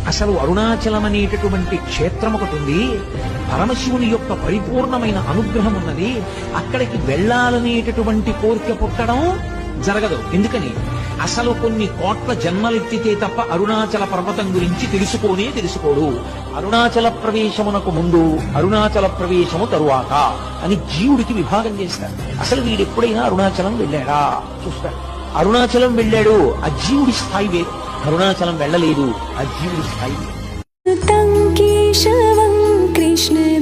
అసలు అరుణాచలం అనేటటువంటి క్షేత్రం ఒకటి ఉంది. పరమశివుని యొక్క పరిపూర్ణమైన అనుగ్రహం ఉన్నది. అక్కడికి వెళ్ళాలనేటటువంటి కోరిక పుట్టడం జరగదు. ఎందుకని? అసలు కొన్ని కోట్ల జన్మలెత్తితే తప్ప అరుణాచల పర్వతం గురించి తెలుసుకోడు. అరుణాచల ప్రవేశమునకు ముందు, అరుణాచల ప్రవేశము తరువాత అని జీవుడికి విభాగం చేస్తారు. అసలు వీడెప్పుడైనా అరుణాచలం వెళ్ళాడా చూస్తాడు. అరుణాచలం వెళ్ళాడు, ఆ జీవుడి స్థాయి వేరు. అరుణాచలం వెళ్ళలేదు, ఆ జీవుడి స్థాయి వేరు. కేశవం కృష్ణ